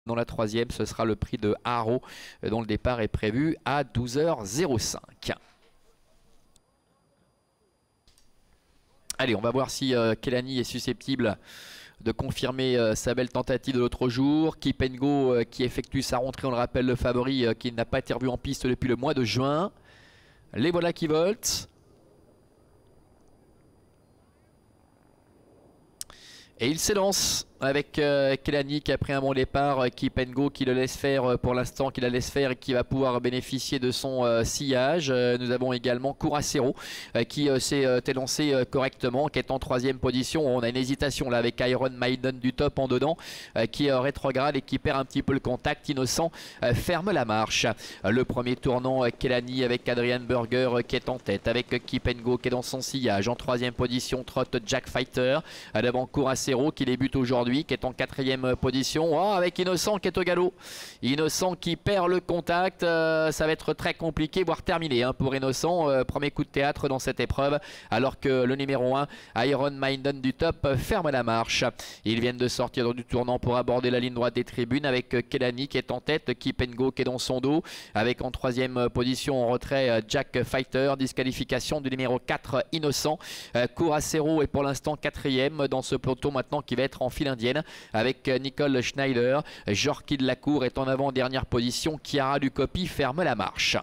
Dans la troisième, ce sera le prix de Haro, dont le départ est prévu à 12h05. Allez, on va voir si Kelani est susceptible de confirmer sa belle tentative de l'autre jour. Kipengo qui effectue sa rentrée, on le rappelle, le favori qui n'a pas été revu en piste depuis le mois de juin. Les voilà qui voltent. Et il s'élance avec Kelani qui a pris un bon départ, Kipengo qui le laisse faire pour l'instant, qui la laisse faire et qui va pouvoir bénéficier de son sillage. Nous avons également Kurasero qui s'est élancé correctement, qui est en troisième position. On a une hésitation là avec Iron Maiden du top en dedans qui rétrograde et qui perd un petit peu le contact. Innocent ferme la marche. Le premier tournant, Kelani avec Adrian Burger qui est en tête, avec Kipengo qui est dans son sillage. En troisième position, trotte Jack Fighter devant Kurasero qui débute aujourd'hui, qui est en quatrième position. Oh, avec Innocent qui est au galop. Innocent qui perd le contact. Ça va être très compliqué, voire terminé pour Innocent. Premier coup de théâtre dans cette épreuve. Alors que le numéro 1, Iron Maiden du top, ferme la marche. Ils viennent de sortir du tournant pour aborder la ligne droite des tribunes avec Kelani qui est en tête, Kipengo qui est dans son dos. Avec en troisième position en retrait Jack Fighter. Disqualification du numéro 4, Innocent. Kurasero est pour l'instant quatrième dans ce peloton maintenant qui va être en file indienne avec Nicole Schneider. Jorki de la Cour est en avant-dernière position. Chiara Ducopy ferme la marche.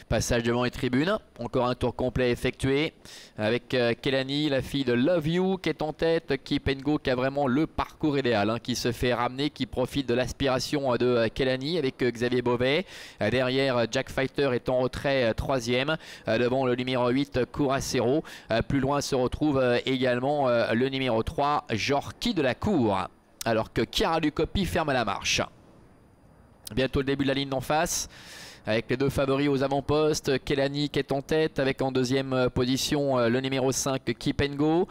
Passage devant les tribunes, encore un tour complet effectué avec Kelani, la fille de Love You qui est en tête, Kipengo qui a vraiment le parcours idéal, qui se fait ramener, qui profite de l'aspiration de Kelani avec Xavier Beauvais. Derrière, Jack Fighter est en retrait troisième, devant le numéro 8, Kurasero. Plus loin se retrouve également le numéro 3, Jorki de la Cour, alors que Chiara Ducopy ferme la marche. Bientôt le début de la ligne d'en face, avec les deux favoris aux avant-postes. Kelani qui est en tête avec en deuxième position le numéro 5 Kipengo.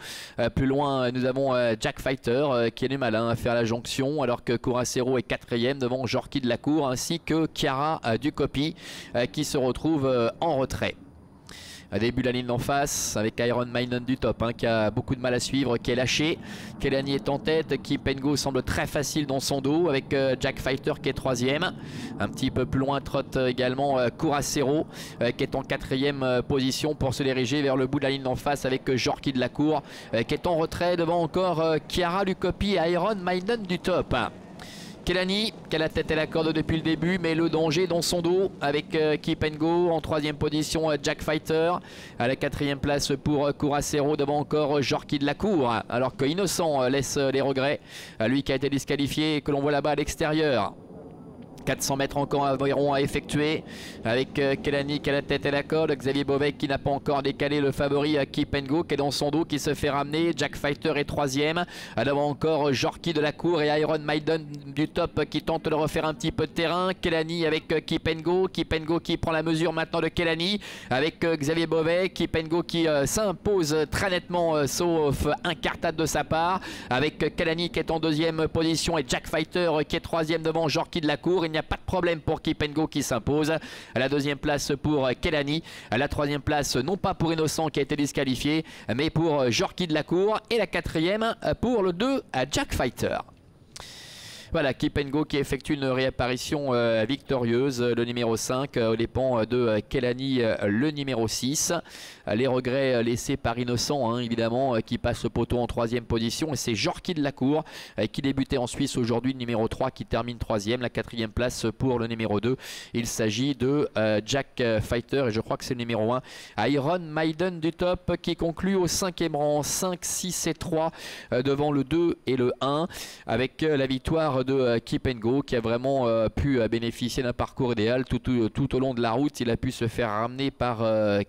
Plus loin nous avons Jack Fighter qui est du malin à faire la jonction, alors que Kurasero est quatrième devant Jorki de la Cour, ainsi que Chiara Ducopy qui se retrouve en retrait. Début de la ligne d'en face avec Iron Maiden du top qui a beaucoup de mal à suivre, qui est lâché. Kelani est en tête, Kipengo semble très facile dans son dos avec Jack Fighter qui est troisième. Un petit peu plus loin trotte également Kurasero qui est en quatrième position pour se diriger vers le bout de la ligne d'en face avec Jorki de la Cour qui est en retrait devant encore Chiara Ducopy et Iron Maiden du top. Kelani qui a la tête et la corde depuis le début, mais le danger dans son dos avec Kipengo. En troisième position Jack Fighter. À la quatrième place pour Kurasero devant encore Jorki de la Cour, alors que Innocent laisse les regrets. Lui qui a été disqualifié et que l'on voit là-bas à l'extérieur. 400 mètres encore environ à effectuer avec Kelani qui a la tête et la corde, Xavier Beauvais qui n'a pas encore décalé le favori Kipengo qui est dans son dos, qui se fait ramener. Jack Fighter est troisième, devant encore Jorki de la Cour et Iron Maiden du top qui tente de refaire un petit peu de terrain. Kelani avec Kipengo, Kipengo qui prend la mesure maintenant de Kelani avec Xavier Beauvais. Kipengo qui s'impose très nettement sauf un cartade de sa part, avec Kelani qui est en deuxième position et Jack Fighter qui est troisième devant Jorki de la Cour. Il n'y a pas de problème pour Kipengo qui s'impose. À la deuxième place pour Kelani. À la troisième place, non pas pour Innocent qui a été disqualifié, mais pour Jorki de la Cour. Et la quatrième pour le 2 à Jack Fighter. Voilà, Kipengo qui effectue une réapparition victorieuse, le numéro 5, aux dépens de Kelani, le numéro 6. Les regrets laissés par Innocent, évidemment, qui passe le poteau en troisième position. Et c'est Jorki de la Cour qui débutait en Suisse aujourd'hui, le numéro 3, qui termine troisième. La quatrième place pour le numéro 2. Il s'agit de Jack Fighter, et je crois que c'est le numéro 1, Iron Maiden du top, qui conclut au cinquième rang, 5, 6 et 3, devant le 2 et le 1, avec la victoire de Kipengo qui a vraiment pu bénéficier d'un parcours idéal tout au long de la route. Il a pu se faire ramener par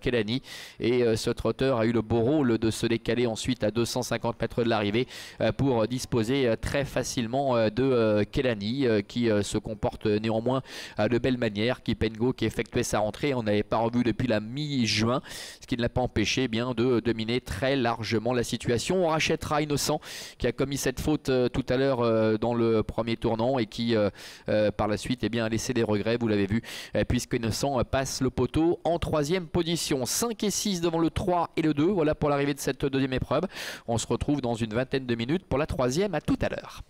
Kelani et ce trotteur a eu le beau rôle de se décaler ensuite à 250 mètres de l'arrivée pour disposer très facilement de Kelani qui se comporte néanmoins de belle manière. Kipengo qui effectuait sa rentrée, on n'avait pas revu depuis la mi-juin, ce qui ne l'a pas empêché de dominer très largement la situation. On rachètera Innocent qui a commis cette faute tout à l'heure dans le premier tournant et qui par la suite a laissé des regrets, vous l'avez vu, puisque Innocent passe le poteau en troisième position. 5 et 6 devant le 3 et le 2, voilà pour l'arrivée de cette deuxième épreuve. On se retrouve dans une vingtaine de minutes pour la troisième. À tout à l'heure.